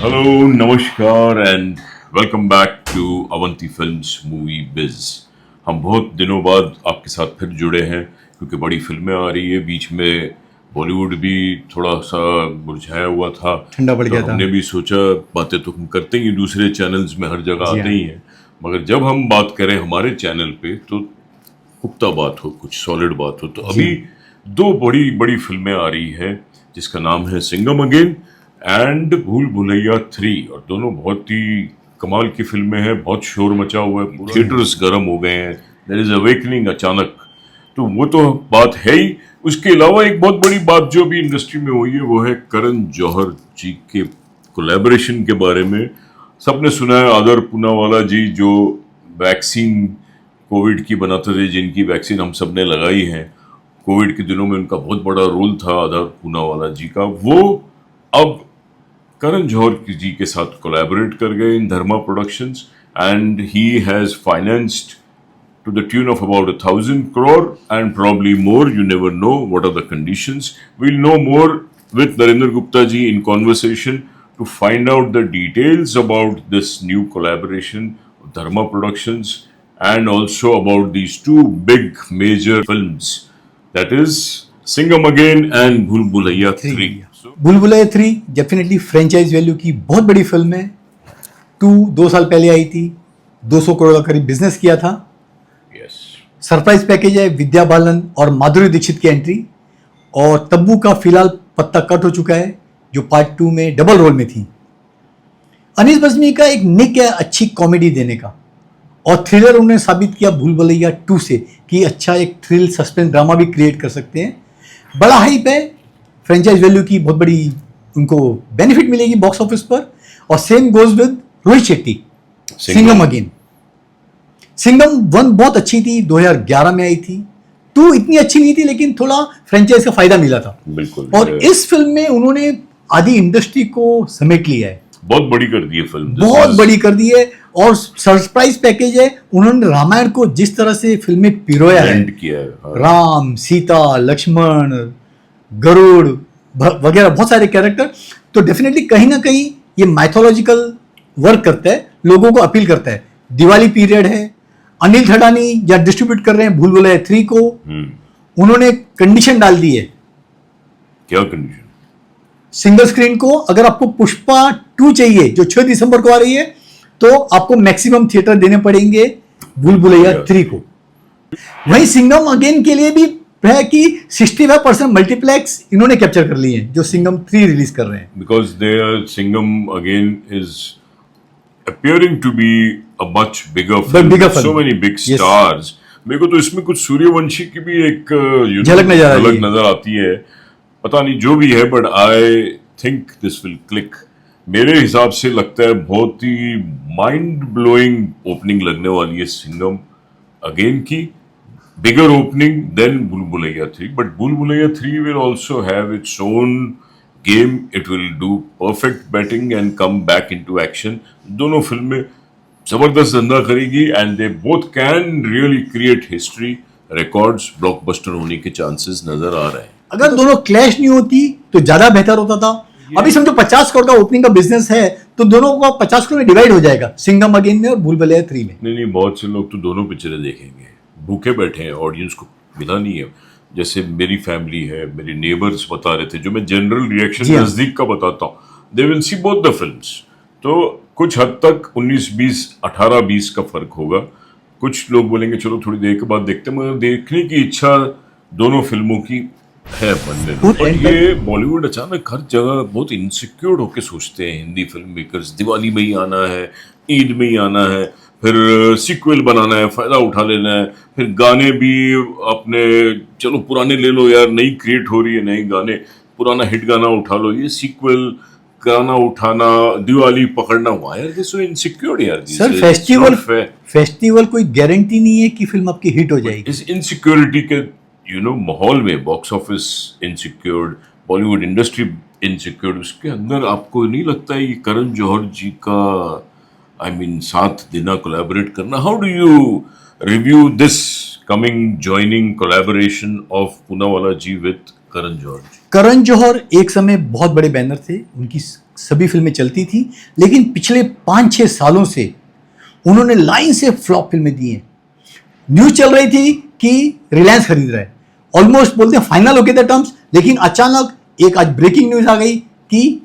Hello, नमस्कार and welcome back to Avanti films movie biz. हम बहुत दिनों बाद आपके साथ फिर जुड़े हैं क्योंकि बड़ी फिल्में आ रही है। बीच में बॉलीवुड भी थोड़ा सा मुरझाया हुआ था, ठंडा पड़ गया था। हमने भी सोचा बातें तो हम करते ही दूसरे चैनल्स में हर जगह जी आते हाँ। ही हैं, मगर जब हम बात करें हमारे चैनल पे तो पुख्ता बात हो, कुछ सॉलिड बात हो। तो जी अभी दो बड़ी बड़ी फिल्में आ रही है जिसका नाम है सिंघम अगेन एंड भूल भुलैया 3, और दोनों बहुत ही कमाल की फिल्में हैं। बहुत शोर मचा हुआ है, थिएटर्स गर्म हो गए हैं, देयर इज अवेकनिंग अचानक। तो वो तो बात है ही। उसके अलावा एक बहुत बड़ी बात जो अभी इंडस्ट्री में हुई है वो है करण जौहर जी के कोलैबोरेशन के बारे में। सबने सुना है आदर पूनावाला जी जो वैक्सीन कोविड की बनाते थे, जिनकी वैक्सीन हम सब ने लगाई है। कोविड के दिनों में उनका बहुत बड़ा रोल था आदर पूनावाला जी का। वो अब करण जौहर जी के साथ कोलैबोरेट कर गए in Dharma productions and he has financed to the tune of about 1,000 crore and probably more. You never know what are the conditions. We'll know more with Narendra Gupta ji in conversation to find out the details about this new collaboration of Dharma Productions and also about these two big major films, that is Singham Again and Bhul Bhulaiya 3. भूल Bhulaiyaa 3 definitely franchise value की बहुत बड़ी film है। 2 साल पहले आई थी, 200 करोड़ का करीब बिजनेस किया था। Yes. सरप्राइज पैकेज है, विद्या बालन और माधुरी दीक्षित की एंट्री, और तब्बू का फिलहाल पत्ता कट हो चुका है जो पार्ट 2 में डबल रोल में थी। अनीस बज्मी का एक निक है अच्छी कॉमेडी देने का, और थ्रिलर उन्होंने साबित किया भूल भुलैया 2 से कि अच्छा एक थ्रिल सस्पेंस ड्रामा भी क्रिएट कर सकते हैं। बड़ा हाइप है, फ्रेंचाइज वैल्यू की बहुत बड़ी उनको बेनिफिट मिलेगी बॉक्स ऑफिस पर। और same goes with Rohit Shetty, Singham again. Singham 1 बहुत अच्छी थी, 2011 में आई थी। 2 इतनी अच्छी नहीं थी लेकिन थोड़ा फ्रेंचाइज का फायदा मिला था। बिल्कुल। और इस फिल्म में उन्होंने आधी इंडस्ट्री को समेट लिया है, बहुत बड़ी कर दी है फिल्म, बहुत बड़ी कर दी है। और सरप्राइज पैकेज है, उन्होंने रामायण को जिस तरह से फिल्म में पिरोया है, किया है। हाँ। राम, सीता, लक्ष्मण, गरुड़ वगैरह बहुत सारे कैरेक्टर, तो डेफिनेटली कहीं ना कहीं ये माइथोलॉजिकल वर्क करता है, लोगों को अपील करता है। दिवाली पीरियड है, अनिल थडानी या डिस्ट्रीब्यूट कर रहे हैं भूल भुलैया 3 को। उन्होंने कंडीशन डाल दी है। क्या कंडीशन? सिंगल स्क्रीन को, अगर आपको पुष्पा 2 चाहिए जो 6 दिसंबर को आ रही है, तो आपको मैक्सिमम थिएटर देने पड़ेंगे भूल भुलैया 3 को। वहीं सिंघम अगेन के लिए भी है कि 65% मल्टीप्लेक्स इन्होंने कैप्चर कर लिए हैं जो सिंघम 3 रिलीज कर रहे हैं। Because they Singham again is appearing to be a much bigger film. Bigger So film. many big Yes. stars. मेरे को तो इसमें कुछ सूर्यवंशी की भी एक झलक नजर आती है। पता नहीं जो भी है, but I think this will click. मेरे हिसाब से लगता है बहुत ही माइंड ब्लोइंग ओपनिंग लगने वाली है सिंघम अगेन की। बिगर ओपनिंग देन भूल भुलैया 3, बट भूल Bhulaiyaa 3 will also have its own game. It will do perfect batting and come back into action. दोनों फिल्में जबरदस्त धंधा करेगी and they both can really create history, records, blockbuster होने के चांसेस नजर आ रहे हैं। अगर दोनों क्लैश नहीं होती तो ज्यादा बेहतर होता था। अभी समझो 50 करोड़ का ओपनिंग का बिजनेस है, तो दोनों का 50 करोड़ में डिवाइड हो जाएगा, सिंघम अगेन में और भूल भुलैया 3 में। नहीं, बहुत से लोग तो दोनों पिक्चरें देखेंगे, भूखे बैठे हैं, ऑडियंस को मिला नहीं है। जैसे मेरी फैमिली है, मेरे नेबर्स बता रहे थे, जो मैं जनरल रिएक्शन नजदीक का बताता हूँ, they will C both the films. तो कुछ हद तक 19-20, 18-20 का फर्क होगा। कुछ लोग बोलेंगे चलो थोड़ी देर के बाद देखते हैं, मगर देखने की इच्छा दोनों फिल्मों की है बनने में। और ये बॉलीवुड अचानक हर जगह बहुत इनसिक्योर होके सोचते हैं हिंदी फिल्म मेकर्स, दिवाली में ही आना है, ईद में ही आना है, फिर सीक्वल बनाना है, फायदा उठा लेना है, फिर गाने भी अपने चलो पुराने ले लो यार, नई क्रिएट हो रही है, नए गाने, पुराना हिट गाना उठा लो, ये सीक्वल गाना उठाना, दिवाली पकड़ना। Why are they so insecure यार? सर फेस्टिवल कोई गारंटी नहीं है कि फिल्म आपकी हिट हो जाएगी। इस इनसिक्योरिटी के माहौल में, box office insecured, Bollywood industry insecured, उसके अंदर आपको नहीं लगता है ये करण जौहर जी का साथ देना, कोलैबोरेट करना? How do you review this coming joining collaboration of Poonawalla ji with Karan Johar? Karan Johar एक समय बहुत बड़े बैनर थे, उनकी सभी फिल्में चलती थी, लेकिन पिछले 5-6 सालों से उन्होंने लाइन से फ्लॉप फिल्में दी हैं। न्यूज चल रही थी कि रिलायंस खरीद रहा है, ऑलमोस्ट बोलते हैं फाइनल हो गए थे टर्म्स, लेकिन अचानक एक आज ब्रेकिंग न्यूज आ गई कि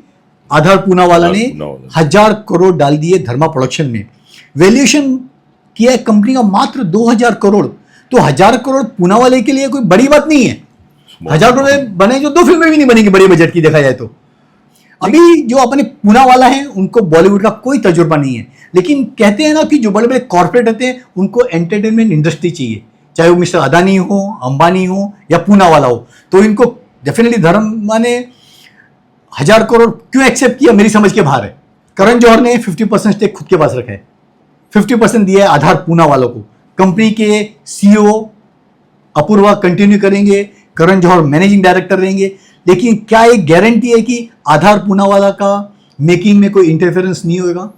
आधार पूनावाला ने 1000 करोड़ डाल दिए धर्मा प्रोडक्शन में। वैल्यूएशन किया है कंपनी का मात्र 2000 करोड़। तो 1000 करोड़ पूनावाले के लिए कोई बड़ी बात नहीं है। 1000 करोड़ बने जो 2 फिल्में भी नहीं बनेंगी बड़े बजट की, देखा जाए तो। अभी जो अपने पूनावाला हैं उनको बॉलीवुड का कोई तजुर्बा नहीं है, लेकिन कहते हैं ना कि जो बड़े बड़े कॉर्पोरेट होते हैं उनको एंटरटेनमेंट इंडस्ट्री चाहिए, चाहे वो मिस्टर अदानी हो, अंबानी हो या पूनावाला हो। तो इनको डेफिनेटली धर्मा ने 1000 करोड़ क्यों एक्सेप्ट किया, मेरी समझ के बाहर है। करण जौहर ने 50% स्टेक खुद के पास रखा है, 50% दिया है आधार पूनावाला को। कंपनी के सीईओ अपूर्वा कंटिन्यू करेंगे, करण जौहर मैनेजिंग डायरेक्टर रहेंगे, लेकिन क्या एक गारंटी है कि आधार पूनावाला का मेकिंग में कोई इंटरफेरेंस नहीं होगा?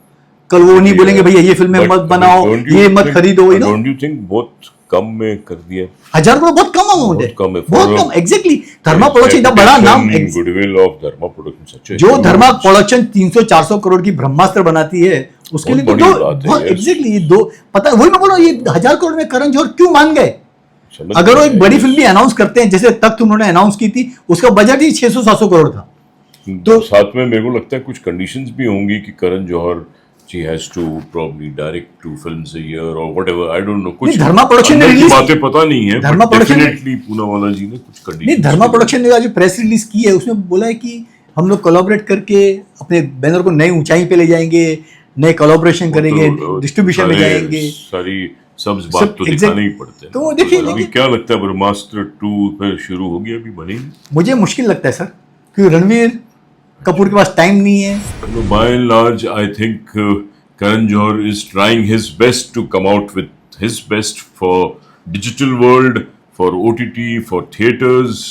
कल वो नहीं बोलेंगे भैया ये फिल्में मत बनाओ, ये मत खरीदो। डोंट यू थिंक बहुत कम में कर दिया? 1000 करोड़ बहुत कम अमाउंट है, बहुत कम। एग्जैक्टली धर्मा प्रोडक्शन इतना बड़ा नाम, गुडविल ऑफ धर्मा प्रोडक्शन, जो धर्मा प्रोडक्शन 300-400 करोड़ की ब्रह्मास्त्र बनाती है उसके लिए तो एग्जैक्टली दो पता है। वही मैं बोल रहा हूँ, ये 1000 करोड़ में करण जौहर क्यों मान गए? अगर वो एक बड़ी फिल्म भी अनाउंस करते हैं, जैसे तख्त उन्होंने अनाउंस की थी, उसका बजट ही 600-700 करोड़ था। तो साथ में मेरे को लगता है कुछ कंडीशंस भी होंगी कि Karan Johar ji has to probably direct 2 films a year और व्हाटएवर, आई डोंट नो। कुछ धर्मा प्रोडक्शन ने रिलीज बातें पता नहीं है, धर्मा प्रोडक्शन डेफिनेटली पूनावाला जी ने कुछ कंडीशन नहीं, धर्मा प्रोडक्शन ने जो प्रेस रिलीज की है उसमें बोला है कि हम लोग कोलैबोरेट करके अपने बैनर को नई ऊंचाई पे ले जाएंगे, नए कोलैबोरेशन करेंगे, डिस्ट्रीब्यूशन में जाएंगे। सारी सब्ज बात तो दिखाना ही पड़ता है। तो देखिए अभी क्या लगता है ब्रह्मास्त्र 2 पे शुरू हो गया, अभी बनेगी? मुझे मुश्किल लगता है सर, क्योंकि रणवीर कपूर के पास टाइम नहीं है। By and large, I think Karan Johar is trying his best to come out with his best for digital world, for OTT, for theaters.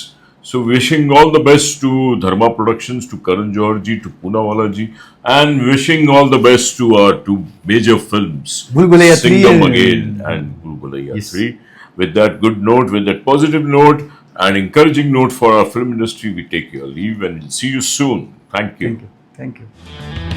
So wishing all the best to Dharma Productions, to Karan Johar ji, to Poonawala ji, and wishing all the best to our 2 major films, Bhool Bhulaiya 3 Singham Again and Bhool Bhulaiya 3. With that good note, with that positive note, and encouraging note for our film industry, we take your leave and we'll see you soon. Thank you. Thank you.